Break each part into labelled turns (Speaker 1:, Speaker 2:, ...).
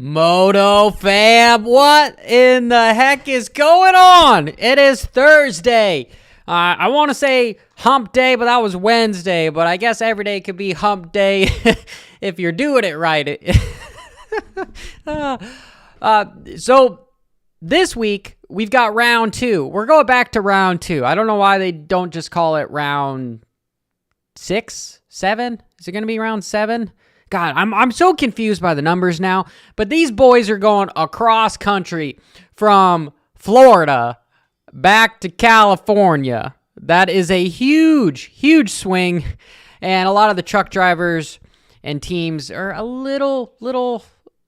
Speaker 1: Moto fam, what in the heck is going on? It is Thursday. I want to say hump day, but that was Wednesday. But I guess every day could be hump day if you're doing it right. So this week, we've got round two. We're going back to round two. I don't know why they don't just call it round 6, 7. Is it going to be round 7? God, I'm so confused by the numbers now. But these boys are going across country from Florida back to California. That is a huge, huge swing. And a lot of the truck drivers and teams are a little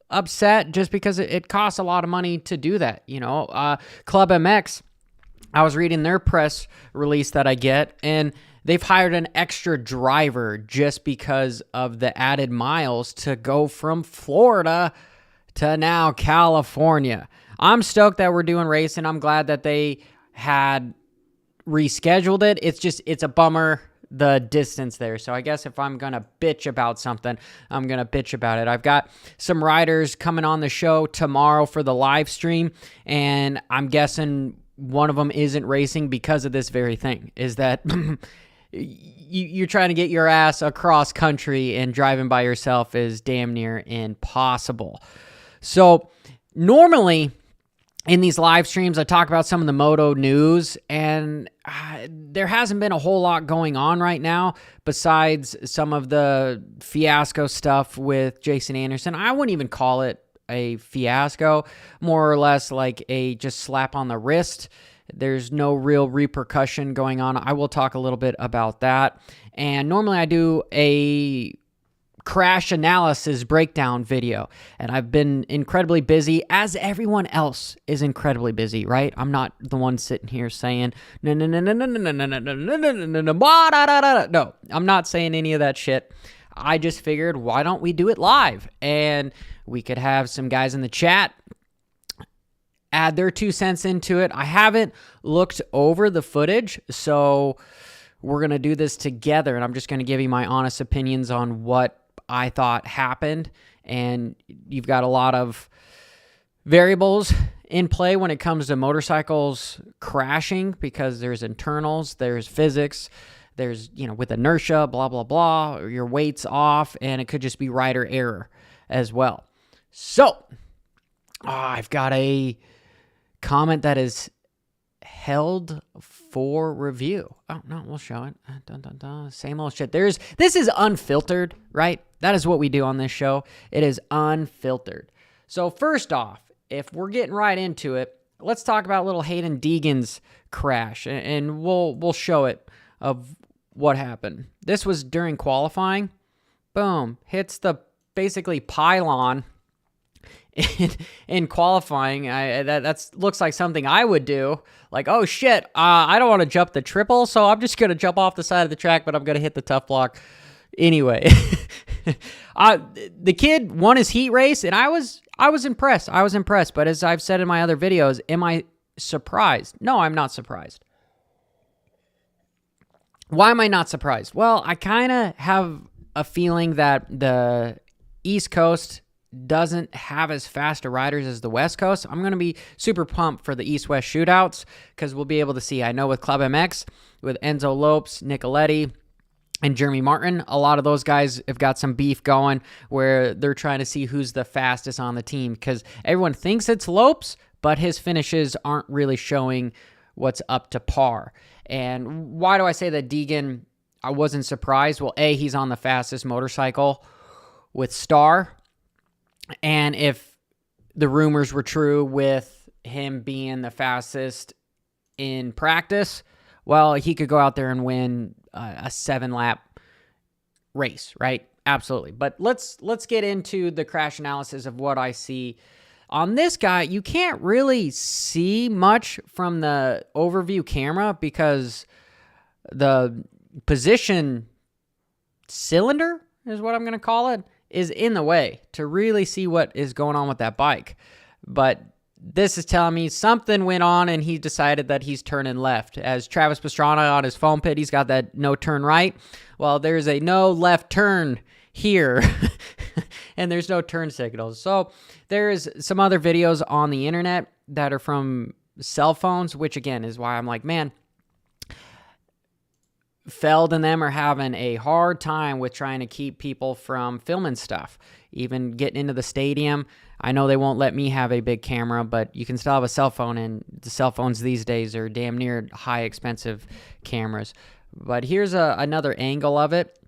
Speaker 1: upset just because it costs a lot of money to do that. You know, Club MX, I was reading their press release that I get, and they've hired an extra driver just because of the added miles to go from Florida to now California. I'm stoked that we're doing racing. I'm glad that they had rescheduled it. It's a bummer, the distance there. So I guess if I'm going to bitch about something, I'm going to bitch about it. I've got some riders coming on the show tomorrow for the live stream, and I'm guessing one of them isn't racing because of this very thing, is that you're trying to get your ass across country and driving by yourself is damn near impossible. So normally in these live streams, I talk about some of the moto news, and there hasn't been a whole lot going on right now besides some of the fiasco stuff with Jason Anderson. I wouldn't even call it a fiasco, more or less like a just slap on the wrist. There's no real repercussion going on. I will talk a little bit about that. And normally I do a crash analysis breakdown video. And I've been incredibly busy, as everyone else is incredibly busy, right? I'm not the one sitting here saying, no, I'm not saying any of that shit. I just figured, why don't we do it live? And we could have some guys in the chat add their 2 cents into it. I haven't looked over the footage, so we're going to do this together, and I'm just going to give you my honest opinions on what I thought happened. And you've got a lot of variables in play when it comes to motorcycles crashing, because there's internals, there's physics, there's, with inertia, blah, blah, blah, or your weight's off, and it could just be rider error as well. So, I've got a comment that is held for review. Oh, no, we'll show it. Same old shit. This is unfiltered, right? That is what we do on this show. It is unfiltered. So first off, if we're getting right into it, let's talk about little Hayden Deegan's crash, and we'll show it of what happened. This was during qualifying. Boom. Hits the basically pylon in qualifying. That looks like something I would do. Like, oh shit, I don't want to jump the triple, so I'm just going to jump off the side of the track, but I'm going to hit the tough block anyway. The kid won his heat race, and I was impressed. But as I've said in my other videos, am I surprised? No, I'm not surprised. Why am I not surprised? Well, I kind of have a feeling that the East Coast doesn't have as fast of riders as the West Coast. I'm going to be super pumped for the East-West shootouts, because we'll be able to see. I know with Club MX, with Enzo Lopes, Nicoletti, and Jeremy Martin, a lot of those guys have got some beef going where they're trying to see who's the fastest on the team, because everyone thinks it's Lopes, but his finishes aren't really showing what's up to par. And why do I say that Deegan, I wasn't surprised? Well, A, he's on the fastest motorcycle with Star. And if the rumors were true with him being the fastest in practice, well, he could go out there and win a 7-lap race, right? Absolutely. But let's get into the crash analysis of what I see. On this guy, you can't really see much from the overview camera because the position cylinder is what I'm going to call it, is in the way to really see what is going on with that bike. But this is telling me something went on and he decided that he's turning left. As Travis Pastrana on his foam pit, he's got that no turn right. Well, there's a no left turn here. and there's no turn signals. So there's some other videos on the internet that are from cell phones, which again is why I'm like, man, Feld and them are having a hard time with trying to keep people from filming stuff, even getting into the stadium. I know they won't let me have a big camera, but you can still have a cell phone, and the cell phones these days are damn near high expensive cameras. But here's another angle of it,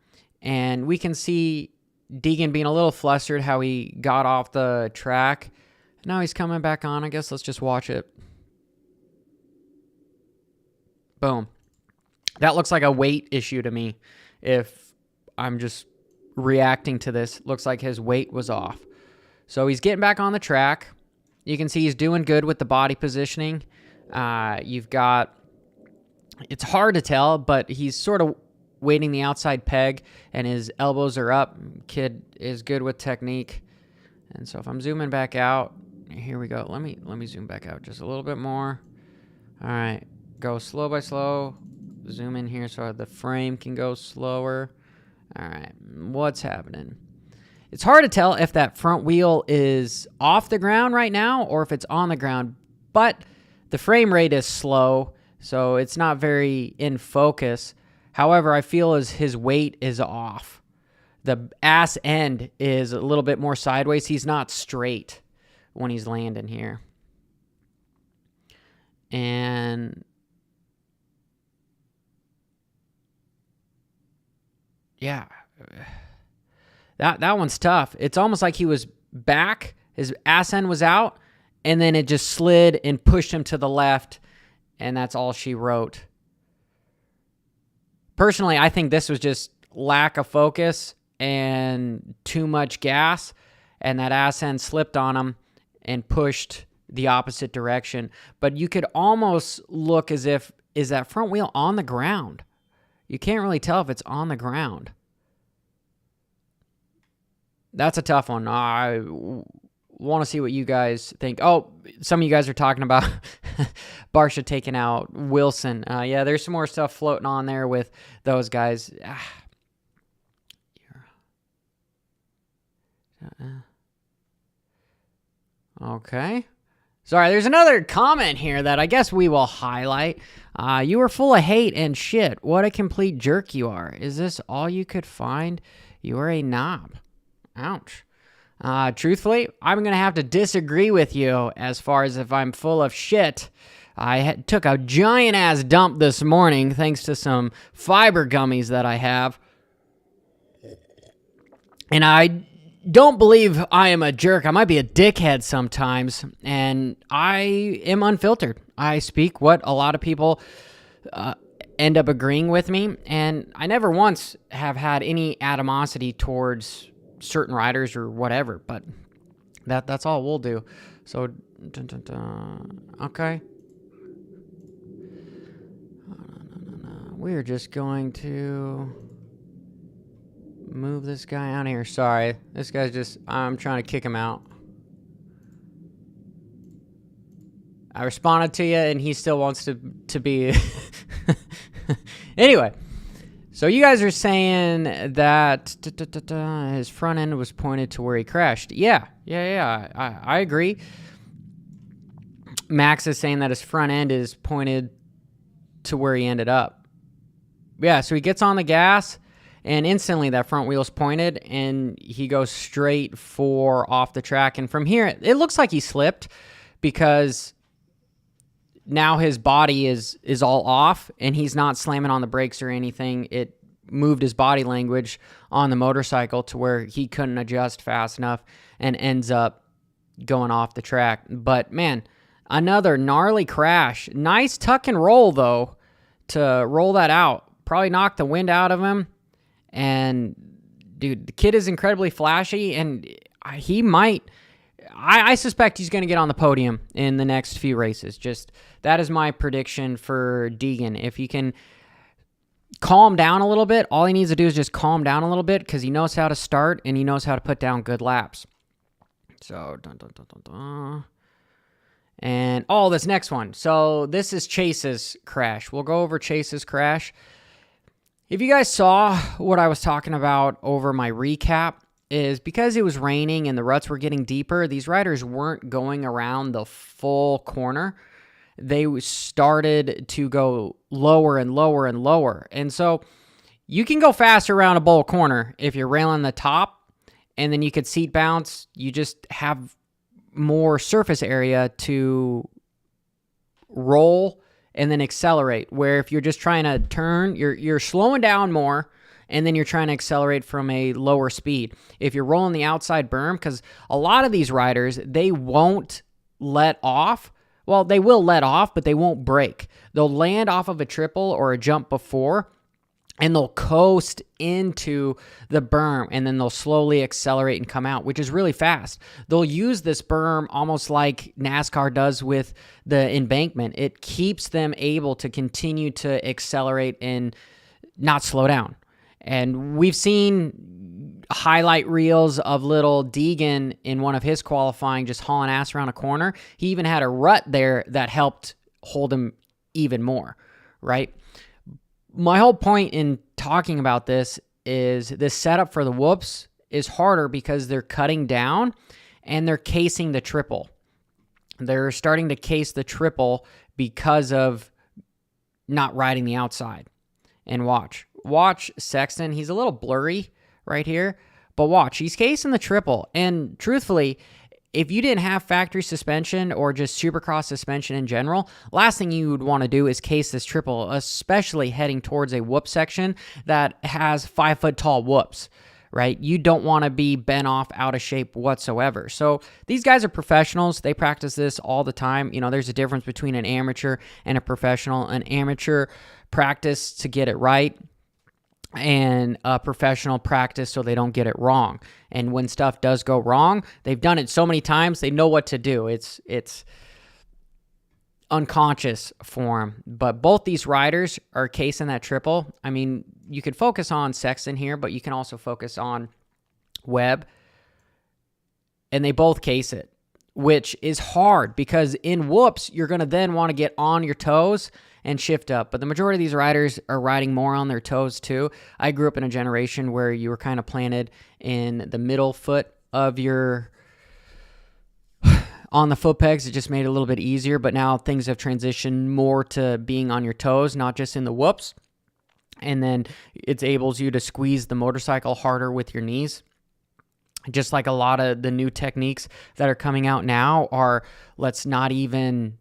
Speaker 1: and we can see Deegan being a little flustered how he got off the track. Now he's coming back on. I guess let's just watch it. Boom. That looks like a weight issue to me. If I'm just reacting to this, looks like his weight was off. So he's getting back on the track. You can see he's doing good with the body positioning. You've got, it's hard to tell, but he's sort of weighting the outside peg and his elbows are up. Kid is good with technique. And so if I'm zooming back out, here we go. Let me zoom back out just a little bit more. All right, go slow by slow. Zoom in here so the frame can go slower. All right, what's happening? It's hard to tell if that front wheel is off the ground right now or if it's on the ground, but the frame rate is slow, so it's not very in focus. However, I feel as his weight is off. The ass end is a little bit more sideways. He's not straight when he's landing here. And yeah, that one's tough. It's almost like he was back, his ass end was out, and then it just slid and pushed him to the left, and that's all she wrote. Personally, I think this was just lack of focus and too much gas, and that ass end slipped on him and pushed the opposite direction. But you could almost look as if, is that front wheel on the ground? You can't really tell if it's on the ground. That's a tough one. I want to see what you guys think. Oh, some of you guys are talking about Barcia taking out Wilson. Yeah, there's some more stuff floating on there with those guys. Okay. Sorry, there's another comment here that I guess we will highlight. You were full of hate and shit. What a complete jerk you are. Is this all you could find? You are a knob. Ouch. Truthfully, I'm going to have to disagree with you as far as if I'm full of shit. I took a giant-ass dump this morning thanks to some fiber gummies that I have. And I don't believe I am a jerk. I might be a dickhead sometimes, and I am unfiltered. I speak what a lot of people end up agreeing with me, and I never once have had any animosity towards certain riders or whatever, but that's all we'll do. So, okay. We're just going to move this guy out of here. Sorry. This guy's just, I'm trying to kick him out. I responded to you and he still wants to be. Anyway, so you guys are saying that his front end was pointed to where he crashed. Yeah. I agree. Max is saying that his front end is pointed to where he ended up. Yeah, so he gets on the gas, and instantly that front wheel's pointed, and he goes straight for off the track. And from here, it looks like he slipped because now his body is all off, and he's not slamming on the brakes or anything. It moved his body language on the motorcycle to where he couldn't adjust fast enough and ends up going off the track. But, man, another gnarly crash. Nice tuck and roll, though, to roll that out. Probably knocked the wind out of him. And, dude, the kid is incredibly flashy, and he might... I suspect he's going to get on the podium in the next few races. Just that is my prediction for Deegan. If he can calm down a little bit, all he needs to do is just calm down a little bit because he knows how to start and he knows how to put down good laps. So, and, oh, this next one. So, this is Chase's crash. We'll go over Chase's crash. If you guys saw what I was talking about over my recap, is because it was raining and the ruts were getting deeper, these riders weren't going around the full corner. They started to go lower and lower and lower. And so you can go faster around a bowl corner if you're railing the top, and then you could seat bounce. You just have more surface area to roll and then accelerate, where if you're just trying to turn, you're slowing down more, and then you're trying to accelerate from a lower speed. If you're rolling the outside berm, because a lot of these riders, they won't let off. Well, they will let off, but they won't break. They'll land off of a triple or a jump before, and they'll coast into the berm, and then they'll slowly accelerate and come out, which is really fast. They'll use this berm almost like NASCAR does with the embankment. It keeps them able to continue to accelerate and not slow down. And we've seen highlight reels of little Deegan in one of his qualifying just hauling ass around a corner. He even had a rut there that helped hold him even more, right? My whole point in talking about this is this setup for the whoops is harder because they're cutting down and they're casing the triple. They're starting to case the triple because of not riding the outside. And watch Sexton. He's a little blurry right here, but watch, he's casing the triple. And truthfully, if you didn't have factory suspension or just Supercross suspension in general, last thing you would want to do is case this triple, especially heading towards a whoop section that has 5-foot tall whoops, right? You don't want to be bent off, out of shape whatsoever. So these guys are professionals. They practice this all the time. You know, there's a difference between an amateur and a professional. An amateur practice to get it right, and a professional practice so they don't get it wrong. And when stuff does go wrong, they've done it so many times, they know what to do. It's unconscious for them. But both these riders are casing that triple. I mean, you could focus on Sexton here, but you can also focus on Webb. And they both case it, which is hard because in whoops, you're going to then want to get on your toes and shift up. But the majority of these riders are riding more on their toes too. I grew up in a generation where you were kind of planted in the middle foot of your on the foot pegs. It just made it a little bit easier, but now things have transitioned more to being on your toes, not just in the whoops. And then it enables you to squeeze the motorcycle harder with your knees. Just like a lot of the new techniques that are coming out now are, let's not even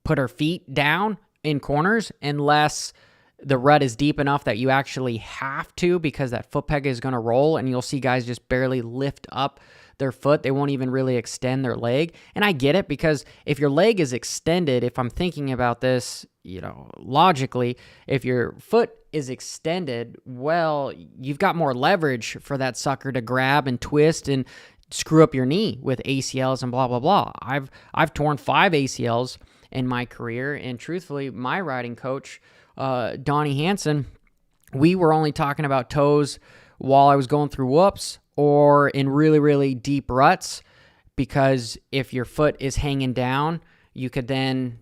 Speaker 1: put our feet down in corners unless the rut is deep enough that you actually have to, because that foot peg is going to roll, and you'll see guys just barely lift up their foot. They won't even really extend their leg. And I get it, because if your leg is extended, if I'm thinking about this, you know, logically, if your foot is extended, well, you've got more leverage for that sucker to grab and twist and screw up your knee with ACLs and blah, blah, blah. I've torn 5 ACLs in my career, and truthfully, my riding coach, Donnie Hansen, we were only talking about toes while I was going through whoops or in really, really deep ruts, because if your foot is hanging down, you could then,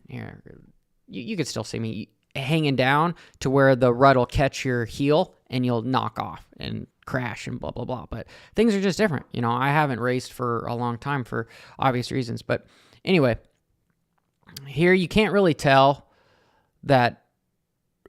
Speaker 1: you could still see me hanging down to where the rut will catch your heel and you'll knock off and crash and blah, blah, blah. But things are just different. You know, I haven't raced for a long time for obvious reasons. But anyway, here you can't really tell that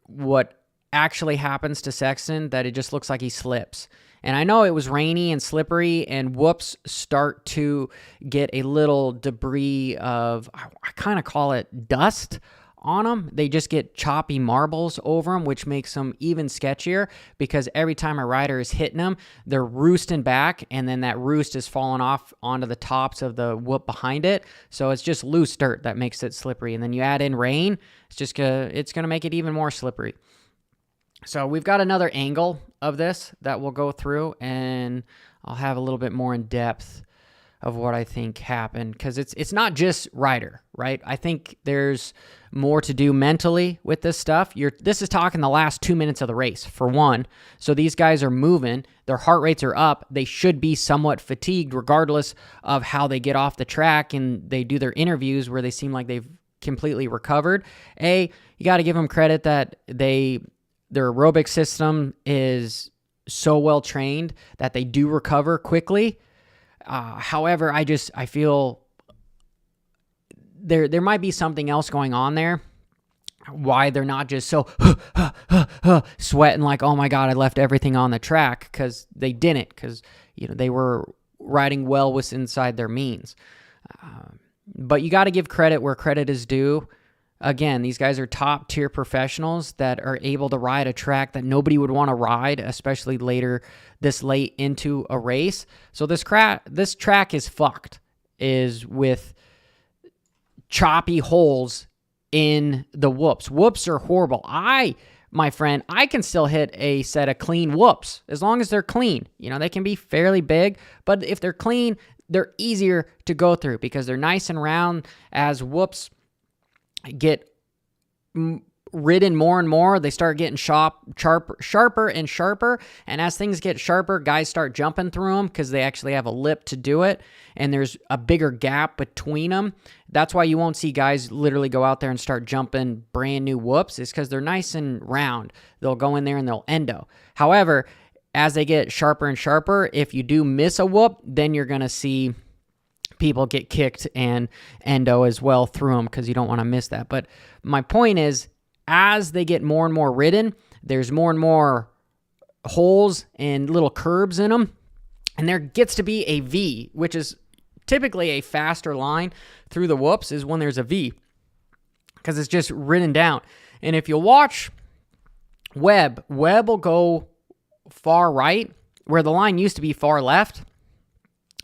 Speaker 1: what actually happens to Sexton, that it just looks like he slips. And I know it was rainy and slippery, and whoops start to get a little debris of, I kind of call it dust on them. They just get choppy marbles over them, which makes them even sketchier, because every time a rider is hitting them, they're roosting back, and then that roost is falling off onto the tops of the whoop behind it. So it's just loose dirt that makes it slippery. And then you add in rain, it's going to make it even more slippery. So we've got another angle of this that we'll go through, and I'll have a little bit more in depth of what I think happened, because it's not just rider, right? I think there's more to do mentally with this stuff. This is talking the last 2 minutes of the race, for one. So these guys are moving. Their heart rates are up. They should be somewhat fatigued regardless of how they get off the track and they do their interviews where they seem like they've completely recovered. You got to give them credit that their aerobic system is so well trained that they do recover quickly. However, I feel there might be something else going on there. Why they're not just so sweating like, oh my God, I left everything on the track, because they didn't, because they were riding well with inside their means. But you got to give credit where credit is due. Again, these guys are top tier professionals that are able to ride a track that nobody would want to ride, especially this late into a race. So this track is fucked, is with choppy holes in the whoops. Whoops are horrible. My friend, I can still hit a set of clean whoops as long as they're clean. They can be fairly big, but if they're clean, they're easier to go through because they're nice and round. As whoops get ridden more and more, they start getting sharper and sharper. And as things get sharper, guys start jumping through them because they actually have a lip to do it. And there's a bigger gap between them. That's why you won't see guys literally go out there and start jumping brand new whoops. It's because they're nice and round. They'll go in there and they'll endo. However, as they get sharper and sharper, if you do miss a whoop, then you're going to see people get kicked and endo as well through them, because you don't want to miss that. But my point is, as they get more and more ridden, there's more and more holes and little curbs in them. And there gets to be a V, which is typically a faster line through the whoops, is when there's a V, because it's just ridden down. And if you watch Webb will go far right, where the line used to be far left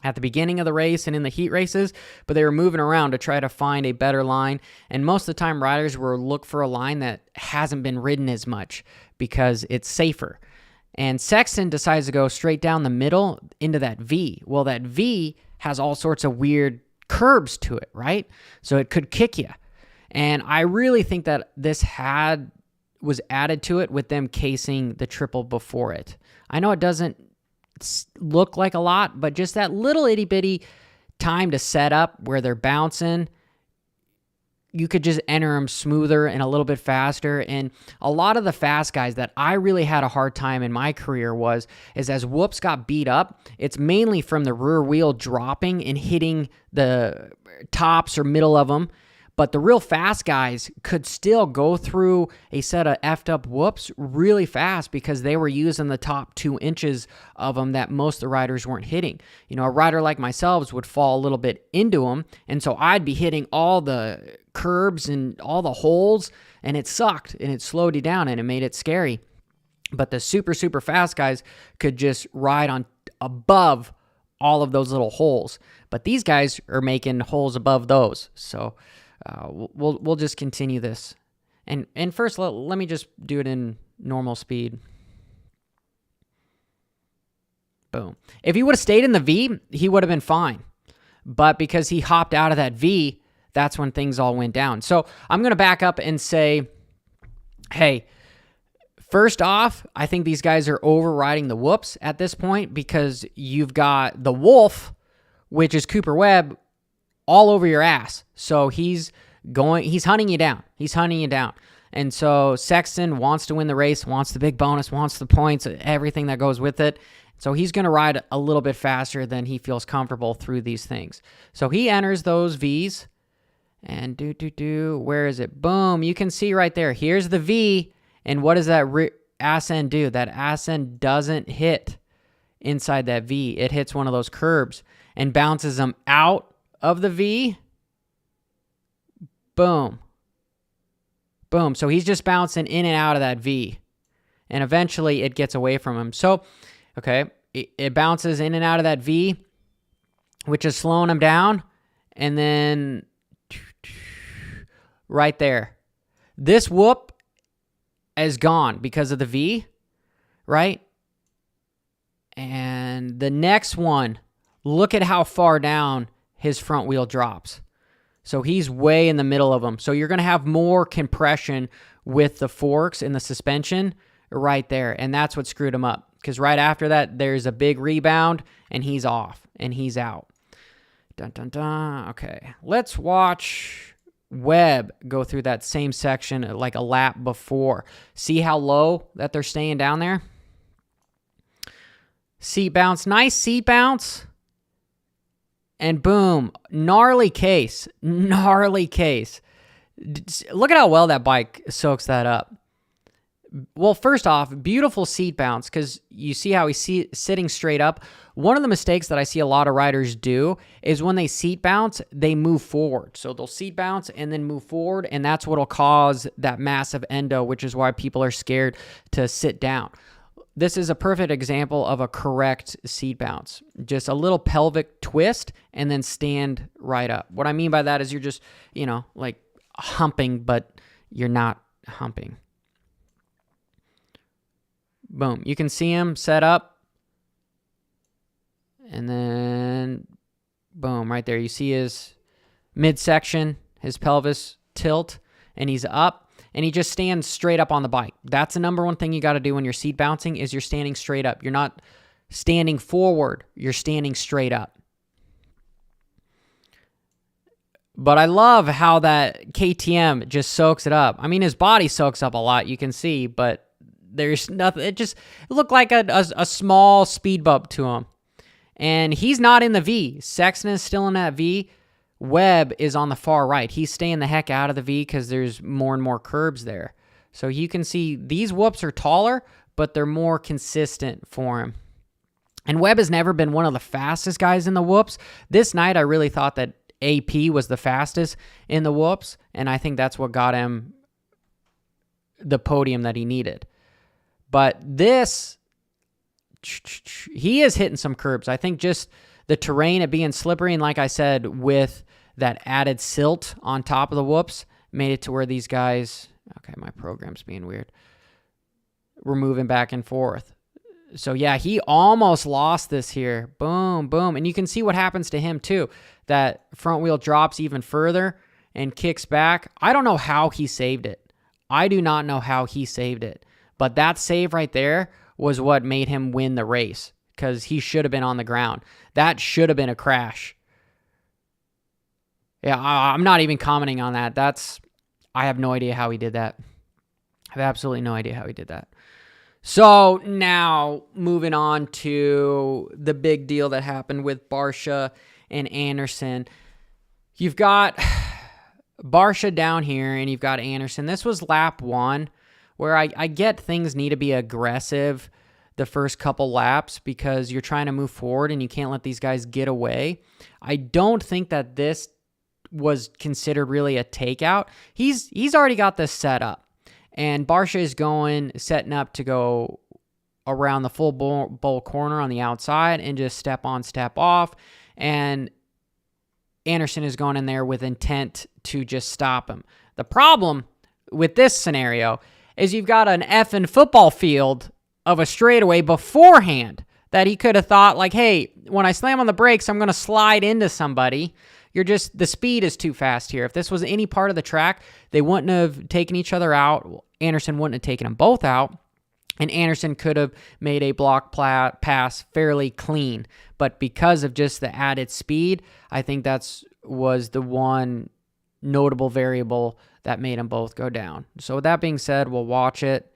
Speaker 1: at the beginning of the race and in the heat races, but they were moving around to try to find a better line. And most of the time, riders will look for a line that hasn't been ridden as much because it's safer. And Sexton decides to go straight down the middle into that V. Well, that V has all sorts of weird curbs to it, right? So it could kick you. And I really think that this was added to it with them casing the triple before it. I know it doesn't look like a lot, but just that little itty bitty time to set up where they're bouncing, you could just enter them smoother and a little bit faster. And a lot of the fast guys that I really had a hard time in my career is as whoops got beat up, it's mainly from the rear wheel dropping and hitting the tops or middle of them. But the real fast guys could still go through a set of effed up whoops really fast because they were using the top 2 inches of them that most of the riders weren't hitting. A rider like myself would fall a little bit into them, and so I'd be hitting all the curbs and all the holes, and it sucked, and it slowed you down, and it made it scary. But the super, super fast guys could just ride on above all of those little holes. But these guys are making holes above those, so we'll just continue this. And first, let me just do it in normal speed. Boom. If he would have stayed in the V, he would have been fine. But because he hopped out of that V, that's when things all went down. So I'm going to back up and say, hey, first off, I think these guys are overriding the whoops at this point, because you've got the wolf, which is Cooper Webb, all over your ass. So he's hunting you down. He's hunting you down. And so Sexton wants to win the race, wants the big bonus, wants the points, everything that goes with it. So he's going to ride a little bit faster than he feels comfortable through these things. So he enters those Vs and where is it? Boom. You can see right there. Here's the V. And what does that ass end do? That ass end doesn't hit inside that V. It hits one of those curbs and bounces them out of the V. Boom. Boom. So he's just bouncing in and out of that V. And eventually it gets away from him. So, okay, it bounces in and out of that V, which is slowing him down. And then right there. This whoop is gone because of the V, right? And the next one, look at how far down his front wheel drops. So he's way in the middle of them. So you're going to have more compression with the forks and the suspension right there. And that's what screwed him up. Because right after that, there's a big rebound, and he's off, and he's out. Dun, dun, dun. Okay, let's watch Webb go through that same section like a lap before. See how low that they're staying down there? Seat bounce. Nice seat bounce. And boom. Gnarly case. Gnarly case. Look at how well that bike soaks that up. Well, first off, beautiful seat bounce because you see how he's sitting straight up. One of the mistakes that I see a lot of riders do is when they seat bounce, they move forward. So they'll seat bounce and then move forward, and that's what will cause that massive endo, which is why people are scared to sit down. This is a perfect example of a correct seat bounce. Just a little pelvic twist and then stand right up. What I mean by that is you're just, like humping, but you're not humping. Boom. You can see him set up. And then, boom, right there. You see his midsection, his pelvis tilt, and he's up. And he just stands straight up on the bike. That's the number one thing you got to do when you're seat bouncing is you're standing straight up. You're not standing forward. You're standing straight up. But I love how that KTM just soaks it up. I mean, his body soaks up a lot, you can see, but there's nothing. It looked like a small speed bump to him. And he's not in the V. Sexton is still in that V. Webb is on the far right. He's staying the heck out of the V because there's more and more curbs there. So you can see these whoops are taller, but they're more consistent for him. And Webb has never been one of the fastest guys in the whoops. This night, I really thought that AP was the fastest in the whoops, and I think that's what got him the podium that he needed. But this, he is hitting some curbs. I think just the terrain, it being slippery, and like I said, with that added silt on top of the whoops, made it to where these guys, okay, my program's being weird, were moving back and forth. So yeah, he almost lost this here. Boom, boom. And you can see what happens to him too. That front wheel drops even further and kicks back. I don't know how he saved it. I do not know how he saved it. But that save right there was what made him win the race because he should have been on the ground. That should have been a crash. Yeah, I'm not even commenting on that. I have no idea how he did that. I have absolutely no idea how he did that. So now moving on to the big deal that happened with Barcia and Anderson. You've got Barcia down here and you've got Anderson. This was lap 1 where I get things need to be aggressive the first couple laps because you're trying to move forward and you can't let these guys get away. I don't think that this was considered really a takeout. He's already got this set up. And Barcia is setting up to go around the full bowl corner on the outside and just step on, step off. And Anderson is going in there with intent to just stop him. The problem with this scenario is you've got an effing football field of a straightaway beforehand that he could have thought like, hey, when I slam on the brakes, I'm going to slide into somebody. The speed is too fast here. If this was any part of the track, they wouldn't have taken each other out. Anderson wouldn't have taken them both out. And Anderson could have made a block pass fairly clean. But because of just the added speed, I think was the one notable variable that made them both go down. So with that being said, we'll watch it.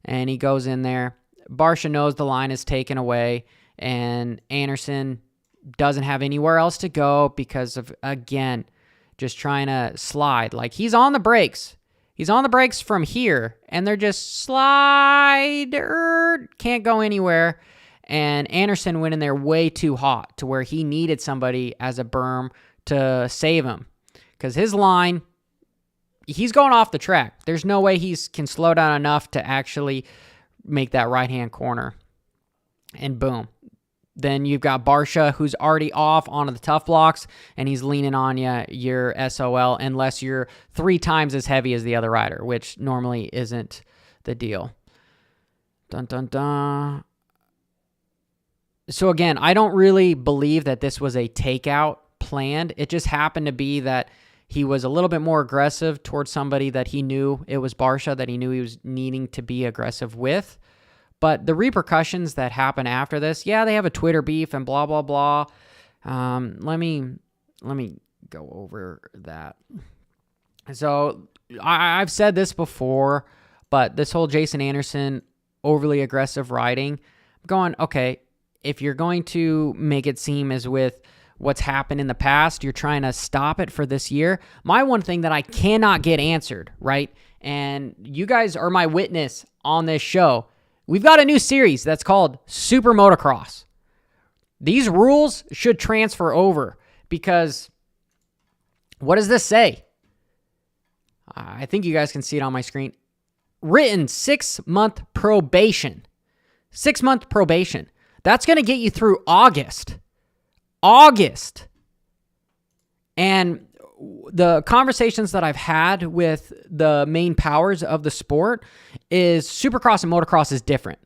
Speaker 1: And he goes in there. Barcia knows the line is taken away. And Anderson doesn't have anywhere else to go because of, again, just trying to slide. Like, he's on the brakes. He's on the brakes from here, and they're just can't go anywhere. And Anderson went in there way too hot to where he needed somebody as a berm to save him. Because his line, he's going off the track. There's no way he can slow down enough to actually make that right-hand corner. And boom. Then you've got Barcia, who's already off onto the tough blocks, and he's leaning on your SOL, unless you're 3 times as heavy as the other rider, which normally isn't the deal. Dun, dun, dun. So again, I don't really believe that this was a takeout planned. It just happened to be that he was a little bit more aggressive towards somebody that he knew it was Barcia, that he knew he was needing to be aggressive with. But the repercussions that happen after this, yeah, they have a Twitter beef and blah, blah, blah. Let me go over that. So I've said this before, but this whole Jason Anderson overly aggressive riding, I'm going, okay, if you're going to make it seem as with what's happened in the past, you're trying to stop it for this year. My one thing that I cannot get answered, right? And you guys are my witness on this show. We've got a new series that's called Super Motocross. These rules should transfer over because what does this say? I think you guys can see it on my screen. Written 6-month probation. 6-month probation. That's going to get you through August. And the conversations that I've had with the main powers of the sport is Supercross and motocross is different.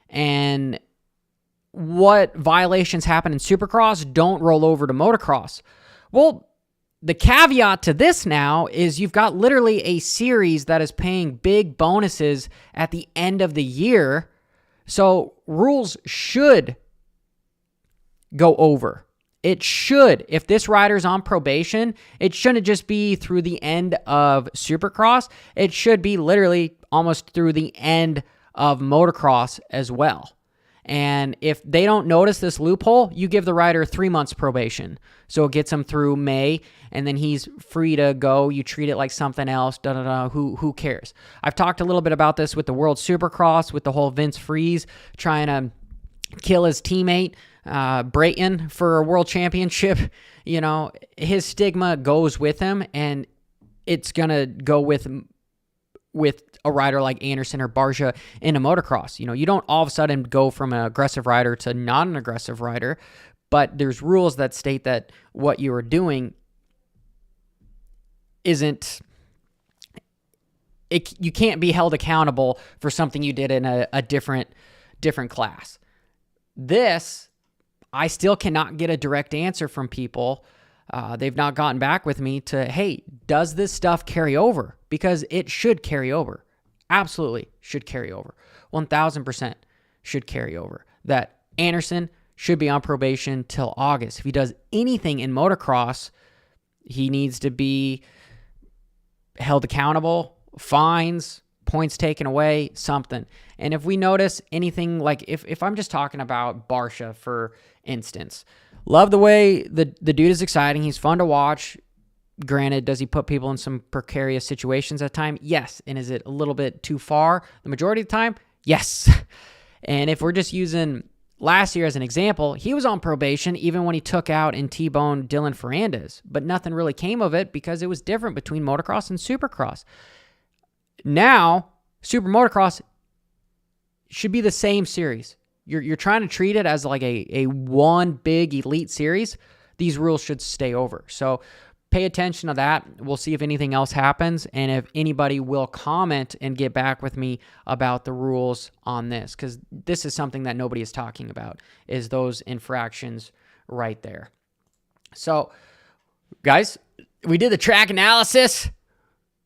Speaker 1: And what violations happen in Supercross don't roll over to motocross. Well, the caveat to this now is you've got literally a series that is paying big bonuses at the end of the year. So rules should go over. It should. If this rider's on probation, it shouldn't just be through the end of Supercross. It should be literally almost through the end of motocross as well. And if they don't notice this loophole, you give the rider 3 months probation. So it gets him through May, and then he's free to go. You treat it like something else. Who cares? I've talked a little bit about this with the World Supercross, with the whole Vince Freeze trying to kill his teammate, Brayton, for a world championship. You know, his stigma goes with him, and it's going to go with a rider like Anderson or Barcia in a motocross. You know, you don't all of a sudden go from an aggressive rider to not an aggressive rider, but there's rules that state that what you are doing isn't... you can't be held accountable for something you did in a different class. This, I still cannot get a direct answer from people. They've not gotten back with me to, hey, does this stuff carry over? Because it should carry over. Absolutely should carry over. 1,000% should carry over. That Anderson should be on probation till August. If he does anything in motocross, he needs to be held accountable, fines, points taken away, something. And if we notice anything, like if I'm just talking about Barcia, for instance, love the way the dude is exciting. He's fun to watch. Granted, does he put people in some precarious situations at times? Yes. And is it a little bit too far? The majority of the time? Yes. And if we're just using last year as an example, he was on probation even when he took out and T-boned Dylan Ferrandis, but nothing really came of it because it was different between motocross and supercross. Now, Super Motocross should be the same series. You're trying to treat it as like a one big elite series. These rules should stay over. So pay attention to that. We'll see if anything else happens and if anybody will comment and get back with me about the rules on this, because this is something that nobody is talking about, is those infractions right there. So, guys, we did the track analysis.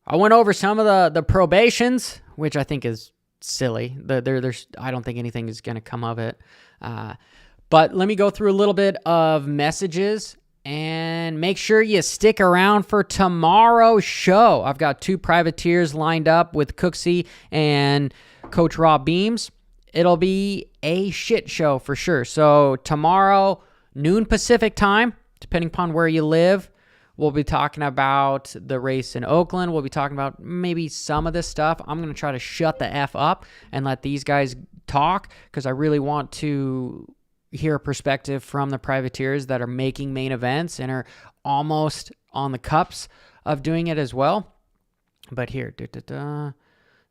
Speaker 1: I went over some of the probations, which I think is silly. There's I don't think anything is going to come of it. But let me go through a little bit of messages and make sure you stick around for tomorrow's show. I've got 2 privateers lined up with Cooksey and Coach Rob Beams. It'll be a shit show for sure. So tomorrow, noon Pacific time, depending upon where you live, we'll be talking about the race in Oakland. We'll be talking about maybe some of this stuff. I'm going to try to shut the F up and let these guys talk because I really want to hear a perspective from the privateers that are making main events and are almost on the cups of doing it as well. But here,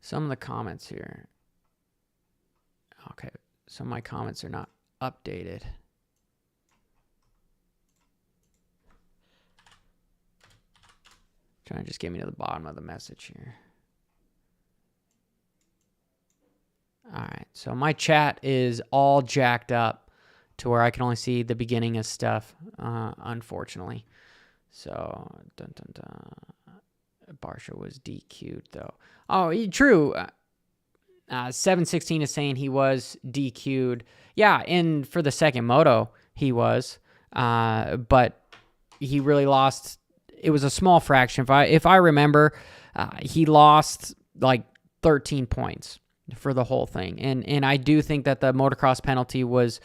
Speaker 1: some of the comments here. Okay, so my comments are not updated. Trying to just get me to the bottom of the message here. All right, so my chat is all jacked up to where I can only see the beginning of stuff, unfortunately. So, Barcia was DQ'd, though. Oh, true. 716 is saying he was DQ'd. Yeah, and for the second moto, he was. But he really lost. It was a small fraction. If I remember, he lost like 13 points for the whole thing. And I do think that the motocross penalty was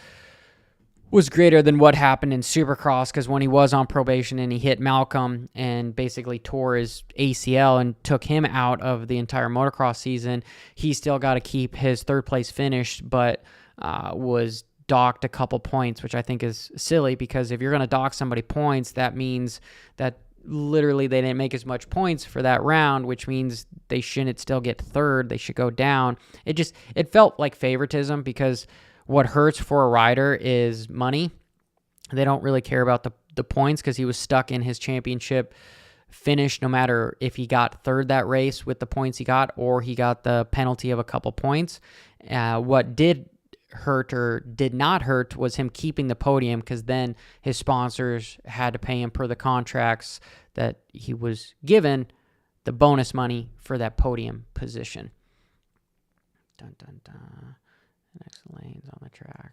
Speaker 1: was greater than what happened in Supercross, because when he was on probation and he hit Malcolm and basically tore his ACL and took him out of the entire motocross season, he still got to keep his third place finish, but was docked a couple points, which I think is silly, because if you're going to dock somebody points, that means that literally they didn't make as much points for that round, which means they shouldn't still get third. They should go down. It felt like favoritism, because what hurts for a rider is money. They don't really care about the points, because he was stuck in his championship finish no matter if he got third that race with the points he got or he got the penalty of a couple points. What did hurt or did not hurt was him keeping the podium, because then his sponsors had to pay him per the contracts that he was given the bonus money for that podium position. Dun, dun, dun. Next lane's on the track.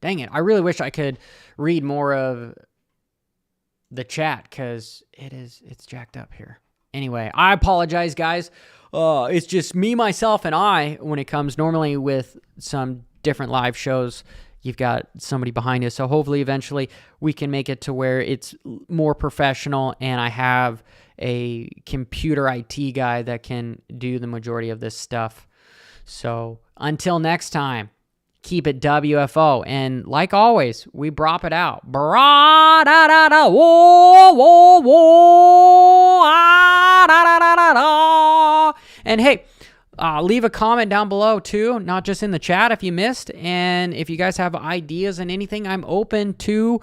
Speaker 1: Dang it. I really wish I could read more of the chat, because it's jacked up here. Anyway, I apologize, guys. It's just me, myself, and I when it comes. Normally with some different live shows, you've got somebody behind you. So hopefully eventually we can make it to where it's more professional and I have a computer IT guy that can do the majority of this stuff. So until next time, keep it WFO. And like always, we brop it out. Bra da da da whoa whoa whoa ah, da da da da da. And hey, leave a comment down below too, not just in the chat if you missed. And if you guys have ideas and anything, I'm open to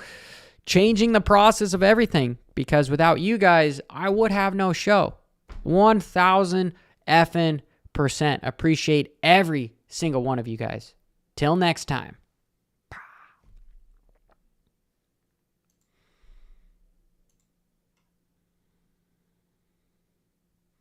Speaker 1: changing the process of everything, because without you guys, I would have no show. 1,000 effing % appreciate every single one of you guys. Till next time.